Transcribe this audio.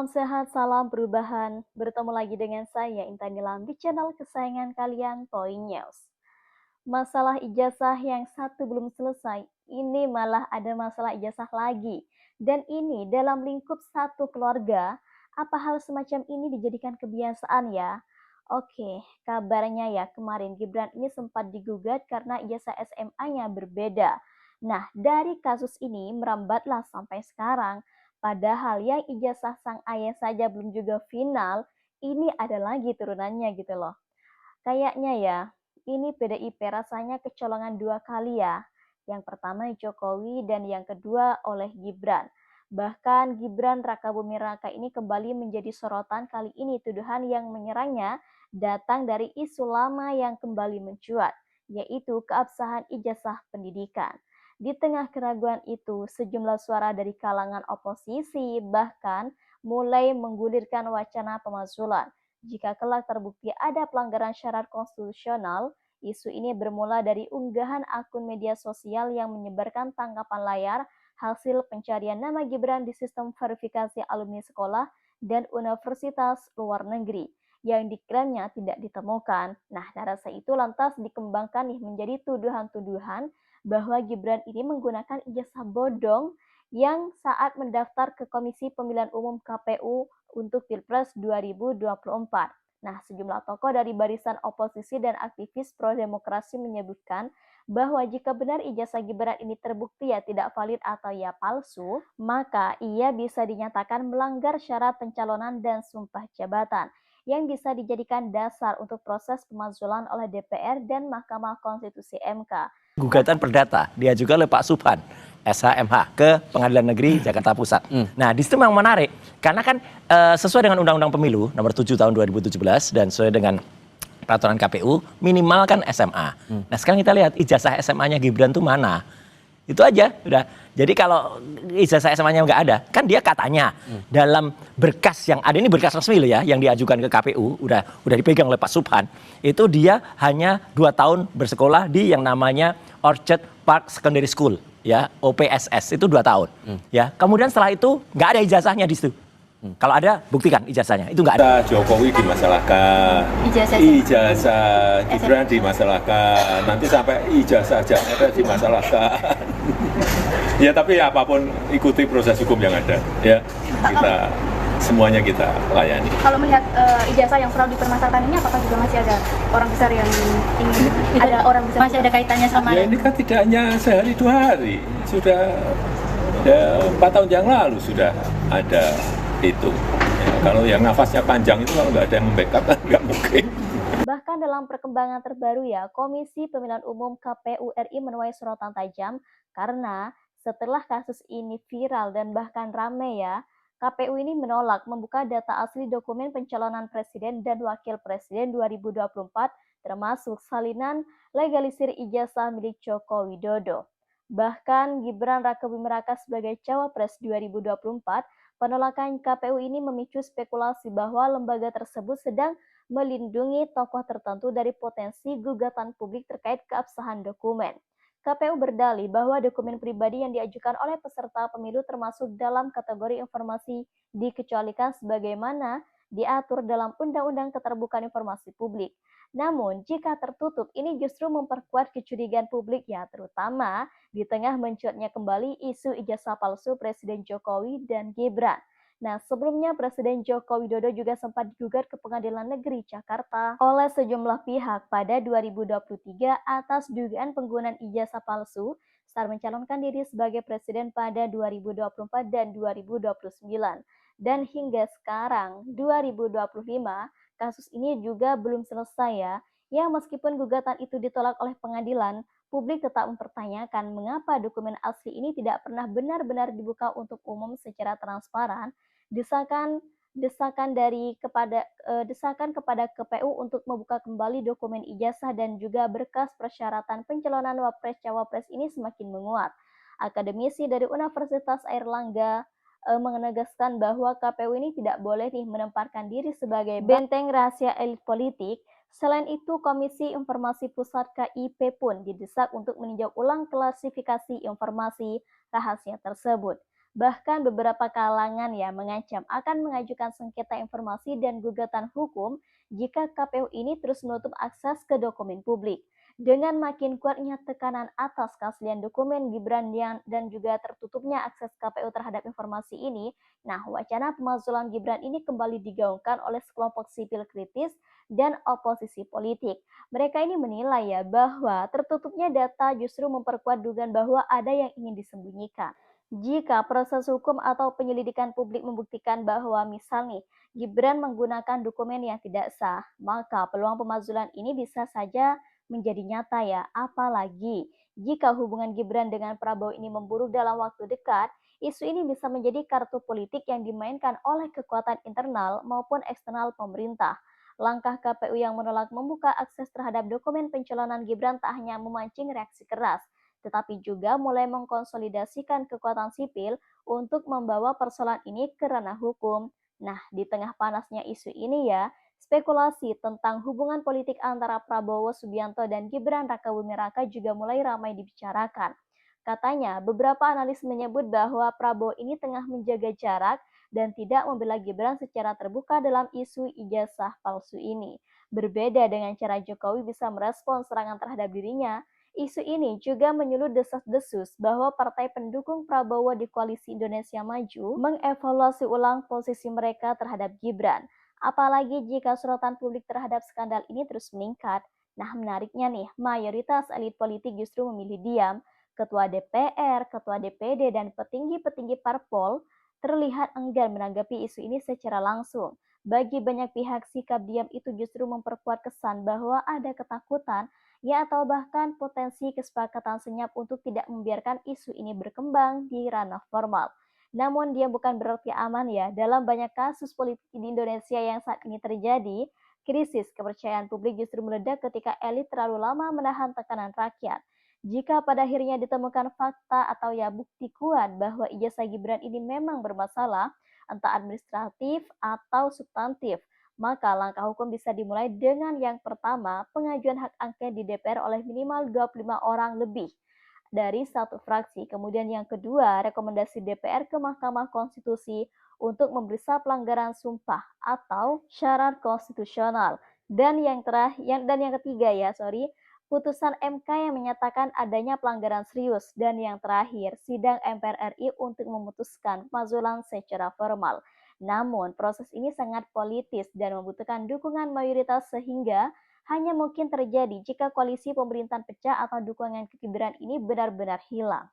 Salam sehat, salam perubahan. Bertemu lagi dengan saya Intan Nilam di channel kesayangan kalian, Toy News. Masalah ijazah yang satu belum selesai, ini malah ada masalah ijazah lagi. Dan ini dalam lingkup satu keluarga, apa hal semacam ini dijadikan kebiasaan ya? Oke, kabarnya ya kemarin Gibran ini sempat digugat karena ijazah SMA-nya berbeda. Nah, dari kasus ini merambatlah sampai sekarang. Padahal yang ijazah sang ayah saja belum juga final, ini ada lagi turunannya gitu loh. Kayaknya ya, ini PDIP rasanya kecolongan dua kali ya. Yang pertama Jokowi dan yang kedua oleh Gibran. Bahkan Gibran Rakabuming Raka ini kembali menjadi sorotan kali ini tuduhan yang menyerangnya datang dari isu lama yang kembali mencuat, yaitu keabsahan ijazah pendidikan. Di tengah keraguan itu, sejumlah suara dari kalangan oposisi bahkan mulai menggulirkan wacana pemakzulan. Jika kelak terbukti ada pelanggaran syarat konstitusional, isu ini bermula dari unggahan akun media sosial yang menyebarkan tangkapan layar hasil pencarian nama Gibran di sistem verifikasi alumni sekolah dan universitas luar negeri yang diklaimnya tidak ditemukan. Nah, narasi itu lantas dikembangkan menjadi tuduhan-tuduhan bahwa Gibran ini menggunakan ijazah bodong yang saat mendaftar ke Komisi Pemilihan Umum KPU untuk Pilpres 2024. Nah, sejumlah tokoh dari barisan oposisi dan aktivis pro-demokrasi menyebutkan bahwa jika benar ijazah Gibran ini terbukti ya tidak valid atau ya palsu, maka ia bisa dinyatakan melanggar syarat pencalonan dan sumpah jabatan yang bisa dijadikan dasar untuk proses pemakzulan oleh DPR dan Mahkamah Konstitusi MK. Gugatan perdata diajukan oleh Pak Subhan SHMH ke Pengadilan Negeri Jakarta Pusat. Nah, di situ memang menarik karena kan sesuai dengan Undang-Undang Pemilu nomor 7 tahun 2017 dan sesuai dengan peraturan KPU minimal kan SMA. Nah, sekarang kita lihat ijazah SMA-nya Gibran tuh mana? Itu aja udah. Jadi kalau ijazah SMA-nya nggak ada, kan dia katanya dalam berkas yang ada, ini berkas resmi loh ya, yang diajukan ke KPU, udah dipegang oleh Pak Subhan, itu dia hanya 2 tahun bersekolah di yang namanya Orchard Park Secondary School, ya OPSS, itu 2 tahun. Ya, kemudian setelah itu nggak ada ijazahnya di situ. Kalau ada, buktikan ijazahnya. Itu nggak ada. Jokowi dimasalahkan, ijazah Gibran dimasalahkan, nanti sampai ijazah Jakarta dimasalahkan. Ya tapi apapun ikuti proses hukum yang ada. Ya kita semuanya kita layani. Kalau melihat ijazah yang selalu dipermasalahkan ini, apakah juga masih ada orang besar yang ingin ada orang besar masih ada kaitannya sama? Ya ini kan tidak hanya sehari 2 hari, sudah ya, 4 tahun yang lalu sudah ada itu. Ya, kalau yang nafasnya panjang itu kalau nggak ada yang membackup kan nggak mungkin. Bahkan dalam perkembangan terbaru ya, Komisi Pemilihan Umum KPU RI menuai sorotan tajam karena setelah kasus ini viral dan bahkan rame ya, KPU ini menolak membuka data asli dokumen pencalonan presiden dan wakil presiden 2024 termasuk salinan legalisir ijazah milik Joko Widodo. Bahkan Gibran Rakabuming Raka sebagai cawapres 2024, penolakan KPU ini memicu spekulasi bahwa lembaga tersebut sedang melindungi tokoh tertentu dari potensi gugatan publik terkait keabsahan dokumen. KPU berdalih bahwa dokumen pribadi yang diajukan oleh peserta pemilu termasuk dalam kategori informasi dikecualikan sebagaimana diatur dalam Undang-Undang Keterbukaan Informasi Publik. Namun, jika tertutup, ini justru memperkuat kecurigaan publik ya, terutama di tengah mencuatnya kembali isu ijazah palsu Presiden Jokowi dan Gibran. Nah, sebelumnya Presiden Joko Widodo juga sempat digugat ke Pengadilan Negeri Jakarta oleh sejumlah pihak pada 2023 atas dugaan penggunaan ijazah palsu saat mencalonkan diri sebagai presiden pada 2024 dan 2029. Dan hingga sekarang, 2025, kasus ini juga belum selesai ya. Ya, meskipun gugatan itu ditolak oleh pengadilan, publik tetap mempertanyakan mengapa dokumen asli ini tidak pernah benar-benar dibuka untuk umum secara transparan. Desakan kepada KPU untuk membuka kembali dokumen ijazah dan juga berkas persyaratan pencalonan Wapres Cawapres ini semakin menguat. Akademisi dari Universitas Airlangga menegaskan bahwa KPU ini tidak boleh menempatkan diri sebagai benteng rahasia elit politik. Selain itu, Komisi Informasi Pusat KIP pun didesak untuk meninjau ulang klasifikasi informasi rahasia tersebut. Bahkan beberapa kalangan ya mengancam akan mengajukan sengketa informasi dan gugatan hukum jika KPU ini terus menutup akses ke dokumen publik. Dengan makin kuatnya tekanan atas keaslian dokumen Gibran dan juga tertutupnya akses KPU terhadap informasi ini, nah wacana pemakzulan Gibran ini kembali digaungkan oleh sekelompok sipil kritis dan oposisi politik. Mereka ini menilai ya bahwa tertutupnya data justru memperkuat dugaan bahwa ada yang ingin disembunyikan. Jika proses hukum atau penyelidikan publik membuktikan bahwa misal nih, Gibran menggunakan dokumen yang tidak sah, maka peluang pemakzulan ini bisa saja menjadi nyata ya. Apalagi jika hubungan Gibran dengan Prabowo ini memburuk dalam waktu dekat, isu ini bisa menjadi kartu politik yang dimainkan oleh kekuatan internal maupun eksternal pemerintah. Langkah KPU yang menolak membuka akses terhadap dokumen pencalonan Gibran tak hanya memancing reaksi keras, tetapi juga mulai mengkonsolidasikan kekuatan sipil untuk membawa persoalan ini ke ranah hukum. Nah, di tengah panasnya isu ini ya, spekulasi tentang hubungan politik antara Prabowo Subianto dan Gibran Rakabuming Raka juga mulai ramai dibicarakan. Katanya, beberapa analis menyebut bahwa Prabowo ini tengah menjaga jarak dan tidak membela Gibran secara terbuka dalam isu ijazah palsu ini. Berbeda dengan cara Jokowi bisa merespons serangan terhadap dirinya, isu ini juga menyulut desas-desus bahwa partai pendukung Prabowo di Koalisi Indonesia Maju mengevaluasi ulang posisi mereka terhadap Gibran. Apalagi jika sorotan publik terhadap skandal ini terus meningkat. Nah, menariknya nih, mayoritas elit politik justru memilih diam. Ketua DPR, Ketua DPD, dan petinggi-petinggi parpol terlihat enggan menanggapi isu ini secara langsung. Bagi banyak pihak, sikap diam itu justru memperkuat kesan bahwa ada ketakutan ya atau bahkan potensi kesepakatan senyap untuk tidak membiarkan isu ini berkembang di ranah formal. Namun dia bukan berarti aman ya. Dalam banyak kasus politik di Indonesia yang saat ini terjadi, krisis kepercayaan publik justru meledak ketika elit terlalu lama menahan tekanan rakyat. Jika pada akhirnya ditemukan fakta atau ya bukti kuat bahwa ijazah Gibran ini memang bermasalah, entah administratif atau substantif, maka langkah hukum bisa dimulai dengan yang pertama, pengajuan hak angket di DPR oleh minimal 25 orang lebih dari satu fraksi. Kemudian yang kedua, rekomendasi DPR ke Mahkamah Konstitusi untuk memeriksa pelanggaran sumpah atau syarat konstitusional. Dan yang ketiga ya, putusan MK yang menyatakan adanya pelanggaran serius. Dan yang terakhir, sidang MPR RI untuk memutuskan pemakzulan secara formal. Namun, proses ini sangat politis dan membutuhkan dukungan mayoritas sehingga hanya mungkin terjadi jika koalisi pemerintahan pecah atau dukungan ke Gibran ini benar-benar hilang.